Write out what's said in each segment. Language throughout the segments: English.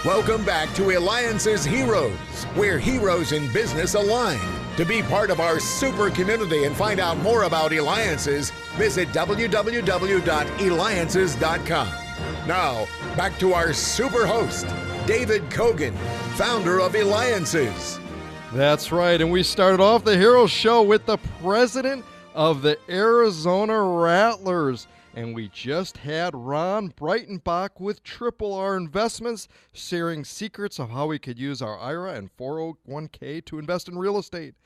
Welcome back to Eliances Heroes, where heroes in business align. To be part of our super community and find out more about Eliances, visit www.Eliances.com. Now, back to our super host, David Kogan, founder of Eliances. That's right, and we started off the Hero Show with the president of the Arizona Rattlers. And we just had Ron Breitenbach with Triple R Investments sharing secrets of how we could use our IRA and 401k to invest in real estate.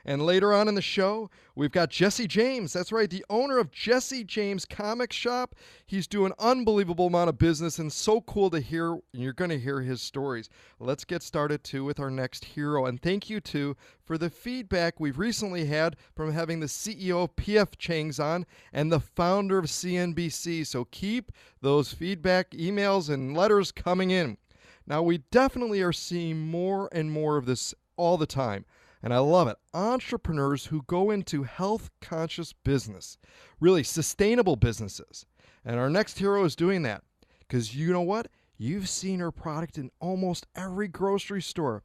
And later on in the show, we've got Jesse James. That's right, the owner of Jesse James Comic Shop. He's doing an unbelievable amount of business and so cool to hear. And you're going to hear his stories. Let's get started, too, with our next hero. And thank you, too, for the feedback we've recently had from having the CEO of PF Chang's on and the founder of CNBC. So keep those feedback emails and letters coming in. Now, we definitely are seeing more and more of this all the time. And I love it. Entrepreneurs who go into health-conscious business, really sustainable businesses. And our next hero is doing that because you know what? You've seen her product in almost every grocery store.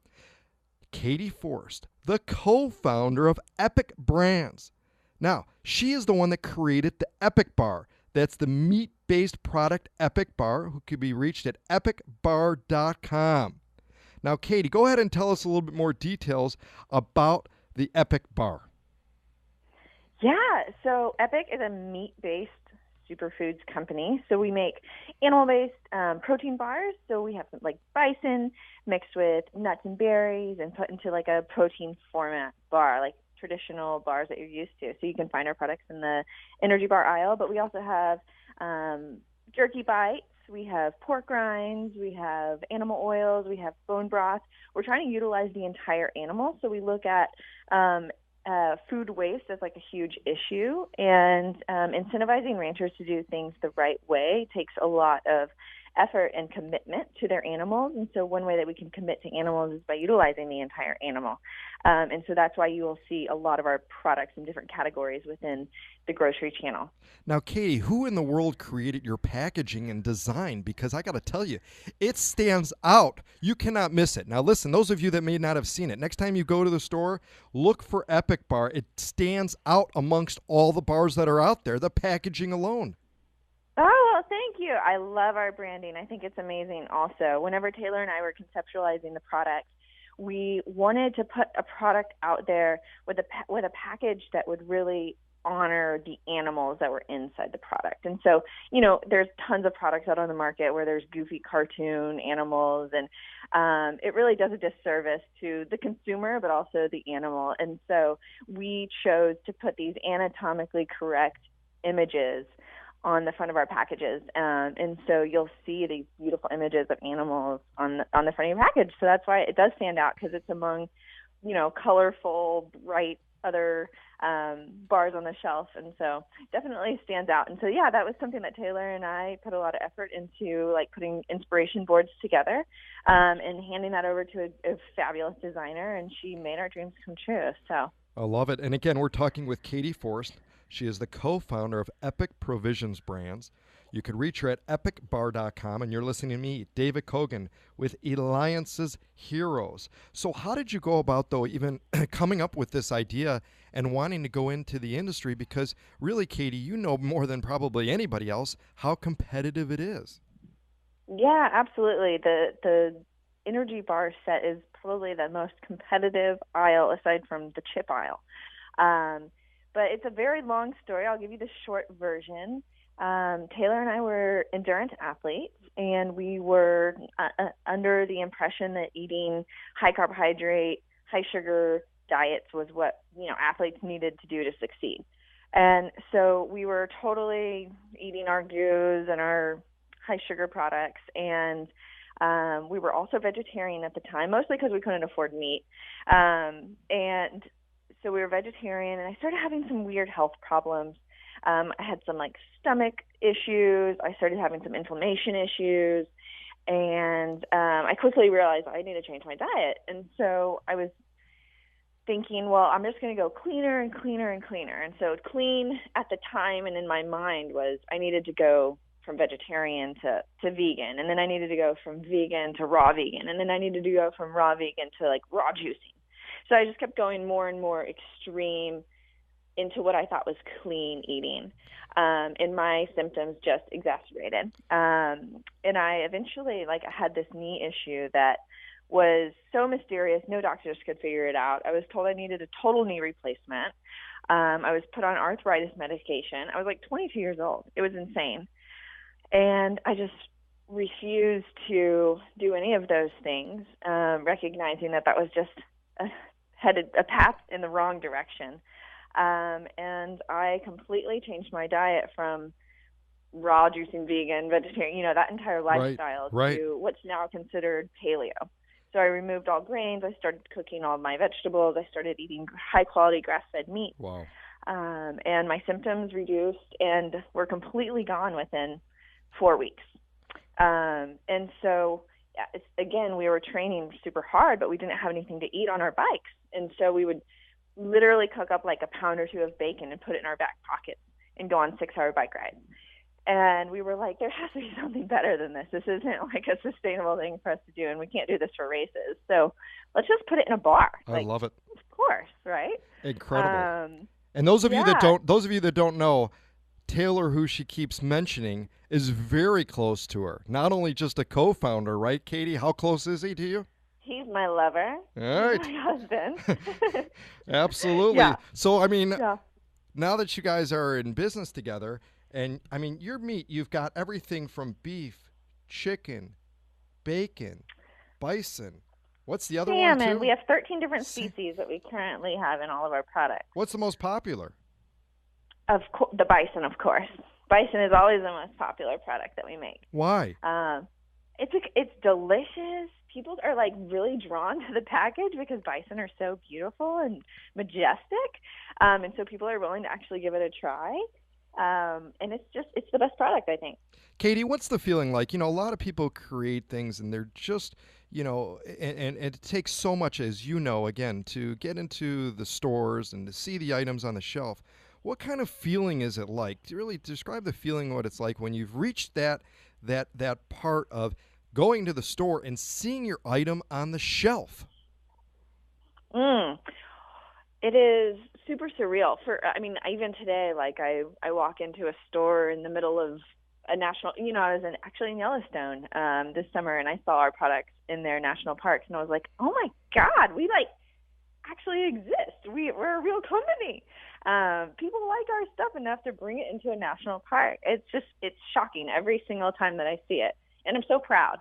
Katie Forrest, the co-founder of Epic Brands. Now, she is the one that created the Epic Bar. That's the meat-based product Epic Bar, who can be reached at epicbar.com. Now, Katie, go ahead and tell us a little bit more details about the Epic Bar. Yeah, so Epic is a meat-based superfoods company. So we make animal-based protein bars. So we have like bison mixed with nuts and berries and put into like a protein format bar, like traditional bars that you're used to. So you can find our products in the energy bar aisle, but we also have jerky bites. We have pork rinds, we have animal oils, we have bone broth. We're trying to utilize the entire animal. So we look at food waste as like a huge issue, and incentivizing ranchers to do things the right way takes a lot of effort and commitment to their animals. And so one way that we can commit to animals is by utilizing the entire animal. And so that's why you will see a lot of our products in different categories within the grocery channel. Now, Katie, who in the world created your packaging and design? Because I got to tell you, it stands out. You cannot miss it. Now, listen, those of you that may not have seen it, next time you go to the store, look for Epic Bar. It stands out amongst all the bars that are out there, the packaging alone. Oh, well, thank you. I love our branding. I think it's amazing also. Whenever Taylor and I were conceptualizing the product, we wanted to put a product out there with a package that would really honor the animals that were inside the product. And so, you know, there's tons of products out on the market where there's goofy cartoon animals, and it really does a disservice to the consumer, but also the animal. And so we chose to put these anatomically correct images on the front of our packages, and so you'll see these beautiful images of animals on the front of your package. So that's why it does stand out, because it's among, you know, colorful, bright other bars on the shelf, and so definitely stands out. And so yeah, that was something that Taylor and I put a lot of effort into, like putting inspiration boards together and handing that over to a fabulous designer, and she made our dreams come true. So I love it. And again, we're talking with Katie Forrest. She is the co-founder of Epic Provisions Brands. You can reach her at epicbar.com, and you're listening to me, David Kogan, with Eliances Heroes. So how did you go about, though, even coming up with this idea and wanting to go into the industry? Because really, Katie, you know more than probably anybody else how competitive it is. Yeah, absolutely. The energy bar set is probably the most competitive aisle aside from the chip aisle. But it's a very long story. I'll give you the short version. Taylor and I were endurance athletes, and we were under the impression that eating high carbohydrate, high sugar diets was what, you know, athletes needed to do to succeed. And so we were totally eating our goos and our high sugar products, and we were also vegetarian at the time, mostly because we couldn't afford meat. And so we were vegetarian, and I started having some weird health problems. I had some like stomach issues. I started having some inflammation issues, and I quickly realized I need to change my diet. And so I was thinking, well, I'm just going to go cleaner and cleaner and cleaner. And so clean at the time and in my mind was I needed to go from vegetarian to vegan, and then I needed to go from vegan to raw vegan, and then I needed to go from raw vegan to like raw juicing. So I just kept going more and more extreme into what I thought was clean eating. And my symptoms just exacerbated. And I eventually had this knee issue that was so mysterious. No doctors could figure it out. I was told I needed a total knee replacement. I was put on arthritis medication. I was like 22 years old. It was insane. And I just refused to do any of those things, recognizing that was just headed a path in the wrong direction. And I completely changed my diet from raw juicing, vegan, vegetarian, that entire lifestyle to what's now considered paleo. So I removed all grains. I started cooking all my vegetables. I started eating high-quality grass-fed meat. Wow. And my symptoms reduced and were completely gone within 4 weeks. And so, again, we were training super hard, but we didn't have anything to eat on our bikes. And so we would literally cook up like a pound or two of bacon and put it in our back pockets and go on 6-hour bike rides. And we were like, there has to be something better than this. This isn't like a sustainable thing for us to do, and we can't do this for races. So let's just put it in a bar. I love it. Of course, right? Incredible. And those of you that don't know, Taylor, who she keeps mentioning, is very close to her. Not only just a co-founder, right, Katie? How close is he to you? He's my lover. All right. He's my husband. Absolutely. Yeah. So, I mean, now that you guys are in business together, and, I mean, your meat, you've got everything from beef, chicken, bacon, bison. What's the other one, too? We have 13 different species that we currently have in all of our products. What's the most popular? The bison, of course. Bison is always the most popular product that we make. Why? It's delicious. People are like really drawn to the package because bison are so beautiful and majestic. And so people are willing to actually give it a try. And it's the best product, I think. Katie, what's the feeling like? A lot of people create things and they're just, and it takes so much, as you know, again, to get into the stores and to see the items on the shelf. What kind of feeling is it like? To really describe the feeling, what it's like when you've reached that part of going to the store and seeing your item on the shelf. It is super surreal. Even today, I walk into a store in the middle of a national, I was actually in Yellowstone this summer, and I saw our products in their national parks, and I was like, oh my God, we actually exist. We're a real company. People like our stuff enough to bring it into a national park. It's shocking every single time that I see it. And I'm so proud.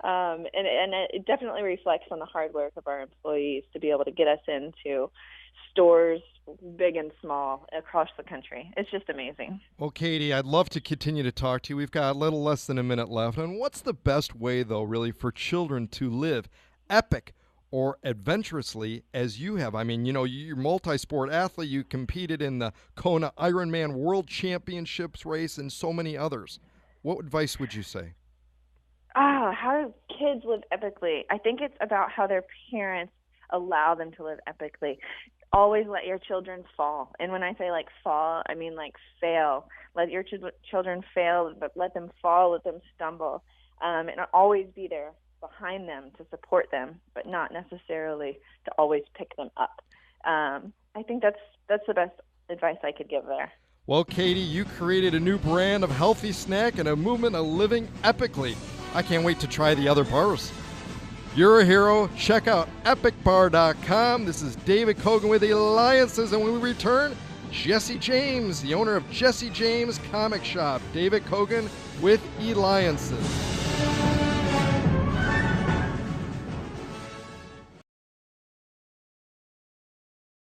And it definitely reflects on the hard work of our employees to be able to get us into stores, big and small, across the country. It's just amazing. Well, Katie, I'd love to continue to talk to you. We've got a little less than a minute left. And what's the best way, though, really, for children to live epic or adventurously as you have? I mean, you're a multi-sport athlete. You competed in the Kona Ironman World Championships race and so many others. What advice would you say? How do kids live epically? I think it's about how their parents allow them to live epically. Always let your children fall. And when I say fall, I mean fail. Let your children fail, but let them fall, let them stumble. And always be there behind them to support them, but not necessarily to always pick them up. I think that's the best advice I could give there. Well, Katie, you created a new brand of healthy snack and a movement of living epically. I can't wait to try the other bars. You're a hero. Check out epicbar.com. This is David Kogan with Eliances, and when we return, Jesse James, the owner of Jesse James Comic Shop. David Kogan with Eliances.